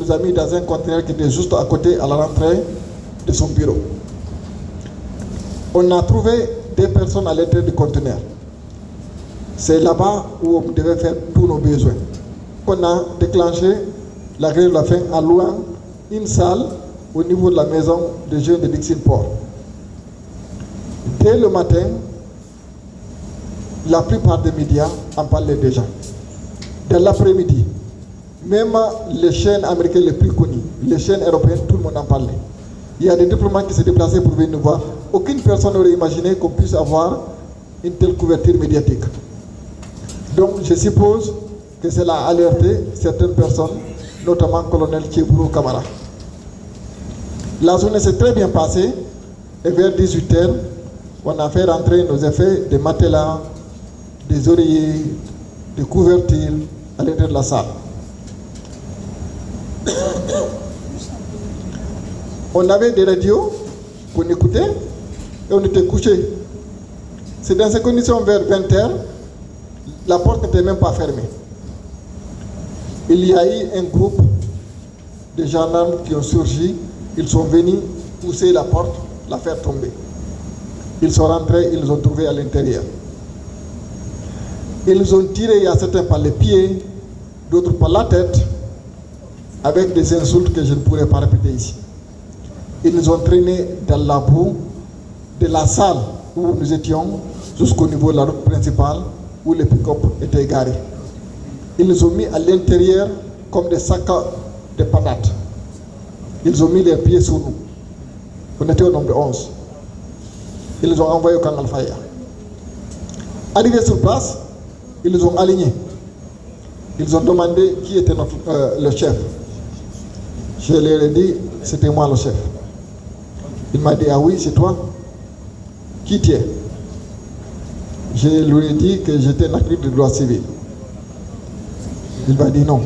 nous a mis dans un conteneur qui était juste à côté, à la rentrée de son bureau. On a trouvé des personnes à l'intérieur du conteneur. C'est là-bas où on devait faire tous nos besoins. On a déclenché la grève de la faim en louant une salle au niveau de la maison des jeunes de Dixon Port. Dès le matin, la plupart des médias en parlaient déjà. Dès l'après-midi, même les chaînes américaines les plus connues, les chaînes européennes, tout le monde en parlait. Il y a des diplomates qui s'est déplacés pour venir nous voir. Aucune personne n'aurait imaginé qu'on puisse avoir une telle couverture médiatique. Donc je suppose que cela a alerté certaines personnes, notamment le colonel Tchébrourou Kamara. La journée s'est très bien passée et vers 18h, on a fait rentrer nos effets des matelas, des oreillers, des couvertures à l'intérieur de la salle. On avait des radios pour écouter et on était couchés. C'est dans ces conditions vers 20h, la porte n'était même pas fermée. Il y a eu un groupe de gendarmes qui ont surgi, ils sont venus pousser la porte, la faire tomber. Ils sont rentrés, ils ont trouvé à l'intérieur. Ils ont tiré, il y a certains par les pieds, d'autres par la tête, avec des insultes que je ne pourrais pas répéter ici. Ils nous ont traînés dans la boue de la salle où nous étions jusqu'au niveau de la route principale où les pick-up étaient garés. Ils nous ont mis à l'intérieur comme des sacs de patates. Ils ont mis les pieds sous nous. On était au nombre de 11. Ils nous ont envoyés au camp Al-Faya. Arrivés sur place, ils nous ont alignés. Ils ont demandé qui était le chef. Je leur ai dit, c'était moi le chef. Il m'a dit, ah oui, c'est toi. Qui tu es? Je lui ai dit que j'étais un activiste de droit civil. Il m'a dit non.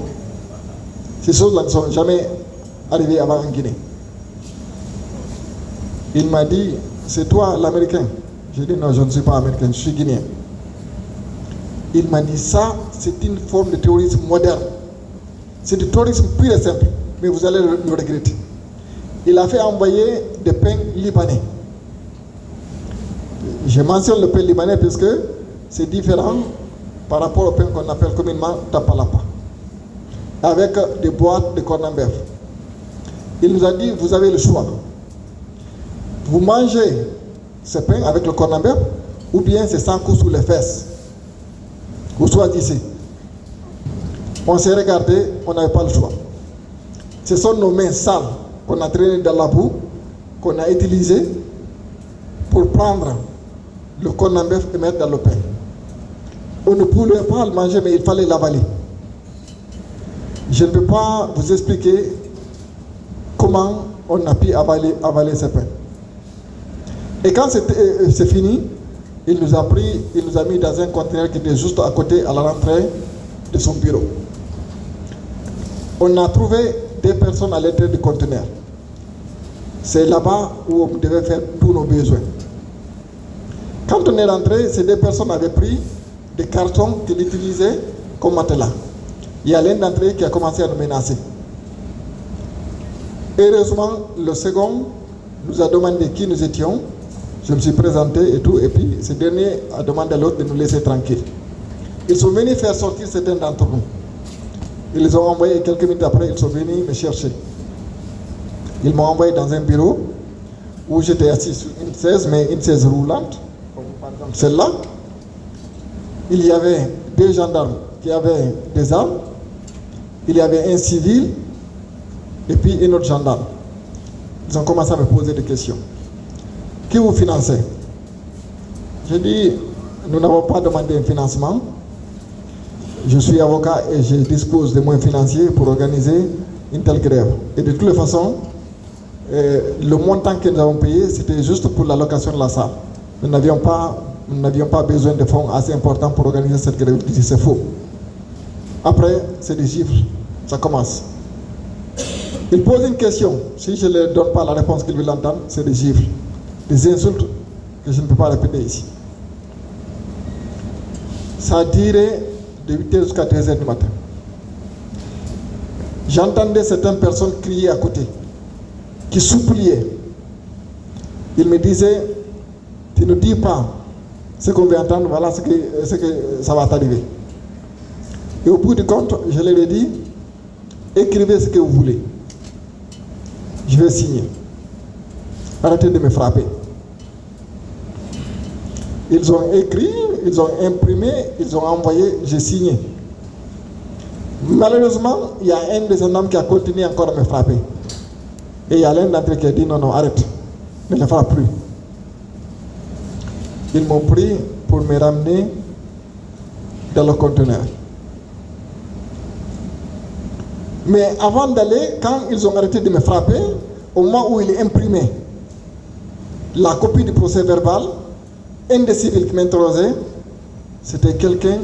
Ces choses-là ne sont jamais arrivées avant en Guinée. Il m'a dit, c'est toi l'Américain? J'ai dit non, je ne suis pas américain, je suis guinéen. Il m'a dit, ça, c'est une forme de terrorisme moderne. C'est du terrorisme pur et simple, mais vous allez le regretter. Il a fait envoyer des pains libanais. Je mentionne le pain libanais parce que c'est différent par rapport au pain qu'on appelle communément tapalapa, avec des boîtes de corned-beef. Il nous a dit, vous avez le choix. Vous mangez ce pain avec le corned-beef ou bien c'est sans coup sous les fesses. Vous choisissez. On s'est regardé, on n'avait pas le choix. Ce sont nos mains sales qu'on a traînées dans la boue, qu'on a utilisées pour prendre le corned-beef et mettre dans le pain. On ne pouvait pas le manger, mais il fallait l'avaler. Je ne peux pas vous expliquer comment on a pu avaler ce pain. Et quand c'est fini, il nous a pris, il nous a mis dans un conteneur qui était juste à côté, à la rentrée de son bureau. On a trouvé des personnes à l'intérieur du conteneur. C'est là-bas où on devait faire tous nos besoins. Quand on est rentré, ces deux personnes avaient pris des cartons qu'ils utilisaient comme matelas. Il y a l'un d'entre eux qui a commencé à nous menacer. Heureusement, le second nous a demandé qui nous étions. Je me suis présenté et tout, et puis ce dernier a demandé à l'autre de nous laisser tranquilles. Ils sont venus faire sortir certains d'entre nous. Ils les ont envoyés quelques minutes après, ils sont venus me chercher. Ils m'ont envoyé dans un bureau où j'étais assis sur une chaise, mais une chaise roulante, par exemple celle-là. Il y avait deux gendarmes qui avaient des armes, il y avait un civil et puis un autre gendarme. Ils ont commencé à me poser des questions. Qui vous financez? J'ai dit, nous n'avons pas demandé un financement. Je suis avocat et je dispose de moyens financiers pour organiser une telle grève. Et de toutes les façons, le montant que nous avons payé, c'était juste pour la location de la salle. Nous n'avions pas besoin de fonds assez importants pour organiser cette grève. Je dis, c'est faux. Après, c'est des chiffres. Ça commence. Il pose une question. Si je ne leur donne pas la réponse qu'ils veulent entendre, c'est des chiffres. Des insultes que je ne peux pas répéter ici. Ça a duré de 8h jusqu'à 13h du matin. J'entendais certaines personnes crier à côté, qui suppliaient. Ils me disaient, tu ne dis pas ce qu'on veut entendre, voilà ce que ça va t'arriver. Et au bout du compte, je leur ai dit, écrivez ce que vous voulez. Je vais signer. Arrêtez de me frapper. Ils ont écrit, ils ont imprimé, ils ont envoyé, j'ai signé. Malheureusement, il y a un de ces hommes qui a continué encore à me frapper. Et il y a l'un d'entre eux qui a dit non, arrête, ne le frappe plus. Ils m'ont pris pour me ramener dans le conteneur. Mais avant d'aller, quand ils ont arrêté de me frapper, au moment où il est imprimé la copie du procès verbal, un des civils qui m'interrogeait, c'était quelqu'un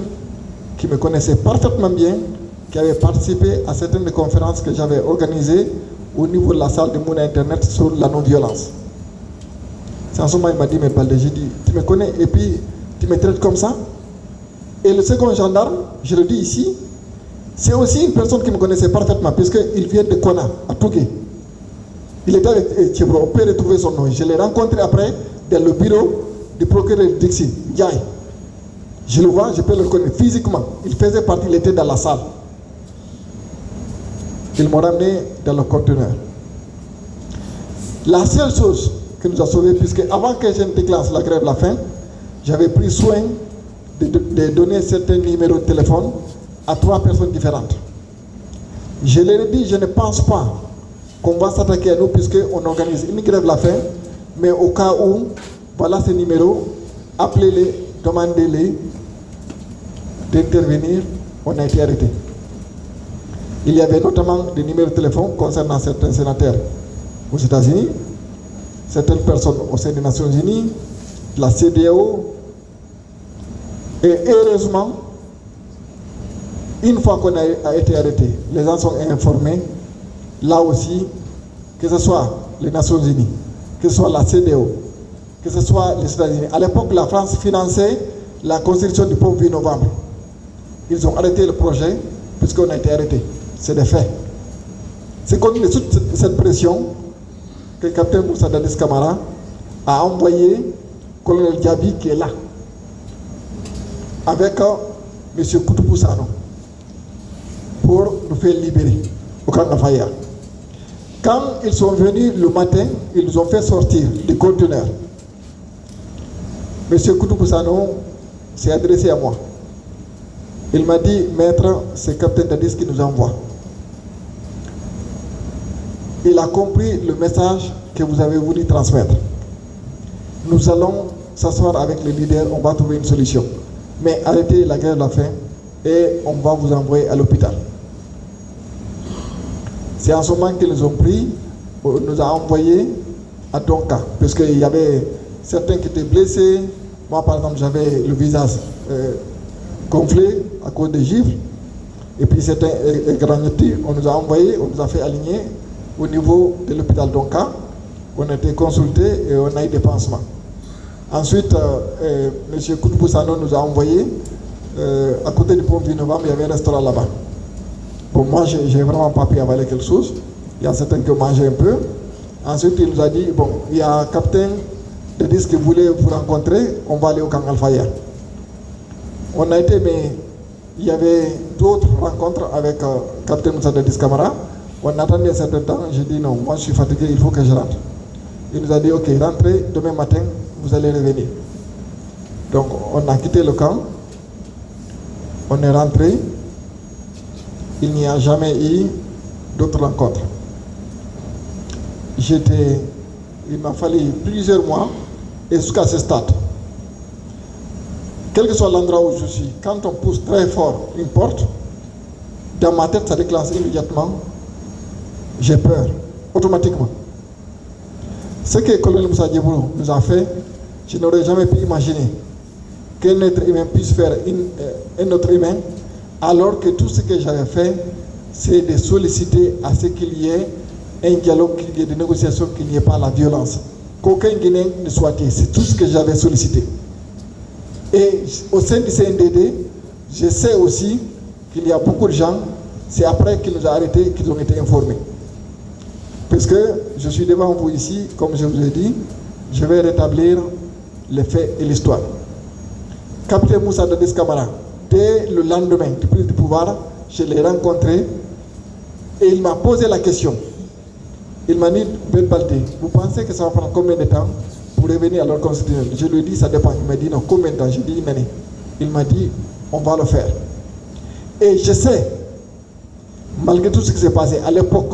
qui me connaissait parfaitement bien, qui avait participé à certaines des conférences que j'avais organisées au niveau de la salle de Mouna Internet sur la non-violence. C'est en ce moment il m'a dit, mais Baldé, j'ai dit, tu me connais et puis tu me traites comme ça. Et le second gendarme, je le dis ici, c'est aussi une personne qui me connaissait parfaitement, puisqu'il vient de Kona, à Tougué. Il était avec Tchébro, on peut retrouver son nom. Je l'ai rencontré après dans le bureau du procureur Dixie, Yaï. Je le vois, je peux le reconnaître physiquement. Il faisait partie, il était dans la salle. Ils m'ont ramené dans le conteneur. La seule chose qui nous a sauvés, puisque avant que je ne déclenche la grève de la faim, j'avais pris soin de donner certains numéros de téléphone à 3 personnes différentes. Je leur ai dit, je ne pense pas qu'on va s'attaquer à nous puisqu'on organise une grève de la faim, mais au cas où, voilà ces numéros, appelez-les, demandez-les d'intervenir, on a été arrêtés. Il y avait notamment des numéros de téléphone concernant certains sénateurs aux États-Unis, certaines personnes au sein des Nations Unies, de la CEDEAO, et heureusement, une fois qu'on a été arrêté, les gens sont informés, là aussi, que ce soit les Nations Unies, que ce soit la CEDEAO, que ce soit les États-Unis. À l'époque, la France finançait la construction du pont 8 novembre. Ils ont arrêté le projet puisqu'on a été arrêté. C'est des faits. C'est contre toute cette pression que le capitaine Moussa Dadis Camara a envoyé le colonel Diaby qui est là, avec M. Koutoubou Sano, pour nous faire libérer au camp d'Afaya. Quand ils sont venus le matin, ils nous ont fait sortir du conteneur. M. Koutoubou Sano s'est adressé à moi. Il m'a dit, maître, c'est capitaine Dadis qui nous envoie. Il a compris le message que vous avez voulu transmettre. Nous allons s'asseoir avec les leaders, on va trouver une solution. Mais arrêtez la grève de la faim et on va vous envoyer à l'hôpital. C'est en ce moment qu'ils nous ont pris, nous a envoyés à Donka, parce qu'il y avait certains qui étaient blessés. Moi, par exemple, j'avais le visage gonflé à cause des gifles. Et puis certains égratignures, on nous a envoyés, on nous a fait aligner au niveau de l'hôpital Donka. On a été consultés et on a eu des pansements. Ensuite, M. Koutoubou Sano nous a envoyés à côté du pont 8 novembre, il y avait un restaurant là-bas. Bon, moi, j'ai vraiment pas pu avaler quelque chose. Il y a certains qui ont mangé un peu. Ensuite, il nous a dit, bon, il y a un capitaine de disque qui voulait vous rencontrer, on va aller au camp Alfaya. On a été, mais il y avait d'autres rencontres avec capitaine Moussa Dadis Camara. On attendait un certain temps, j'ai dit non, moi je suis fatigué, il faut que je rentre. Il nous a dit, ok, rentrez, demain matin, vous allez revenir. Donc, on a quitté le camp, on est rentré, il n'y a jamais eu d'autres rencontres. Il m'a fallu plusieurs mois, et jusqu'à ce stade, quel que soit l'endroit où je suis, quand on pousse très fort une porte, dans ma tête, ça déclenche immédiatement, j'ai peur, automatiquement. Ce que le colonel Moussa Diéboulou nous a fait, je n'aurais jamais pu imaginer qu'un être humain puisse faire un autre humain, alors que tout ce que j'avais fait, c'est de solliciter à ce qu'il y ait un dialogue, qu'il y ait des négociations, qu'il n'y ait pas la violence. Qu'aucun Guinéen ne soit tué. C'est tout ce que j'avais sollicité. Et au sein du CNDD, je sais aussi qu'il y a beaucoup de gens C'est après qu'il nous a arrêtés qu'ils ont été informés. Parce que je suis devant vous ici, comme je vous ai dit, je vais rétablir les faits et l'histoire. Capitaine Moussa Dadis Camara, dès le lendemain du prise du pouvoir, je l'ai rencontré et il m'a posé la question. Il m'a dit, Ben Balté, vous pensez que ça va prendre combien de temps pour revenir à l'ordre constitutionnel? Je lui ai dit, ça dépend. Il m'a dit, non, combien de temps? J'ai dit, une année. Il m'a dit, on va le faire. Et je sais, malgré tout ce qui s'est passé, à l'époque,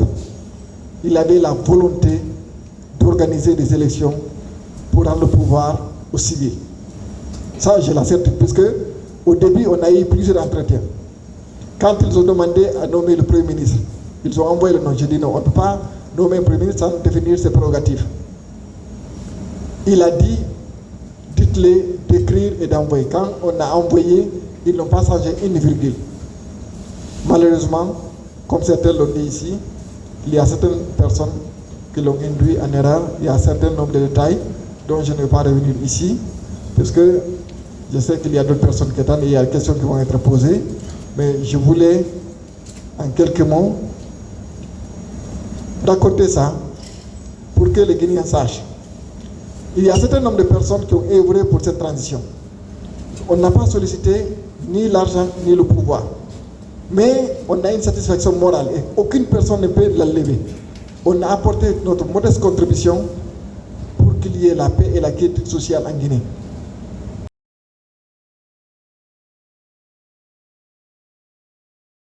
il avait la volonté d'organiser des élections pour rendre le pouvoir aux civils. Ça, j'ai la certitude, puisque au début, on a eu plusieurs entretiens. Quand ils ont demandé à nommer le Premier ministre, ils ont envoyé le nom. J'ai dit non, on ne peut pas nommer un Premier ministre sans définir ses prérogatives. Il a dit, dites-les d'écrire et d'envoyer. Quand on a envoyé, ils n'ont pas changé une virgule. Malheureusement, comme certains l'ont dit ici, il y a certaines personnes qui l'ont induit en erreur. Il y a un certain nombre de détails dont je ne vais pas revenir ici, parce que je sais qu'il y a d'autres personnes qui attendent et il y a des questions qui vont être posées. Mais je voulais, en quelques mots, raconter ça pour que les Guinéens sachent. Il y a un certain nombre de personnes qui ont œuvré pour cette transition. On n'a pas sollicité ni l'argent ni le pouvoir. Mais on a une satisfaction morale et aucune personne ne peut la lever. On a apporté notre modeste contribution pour qu'il y ait la paix et la quiétude sociale en Guinée.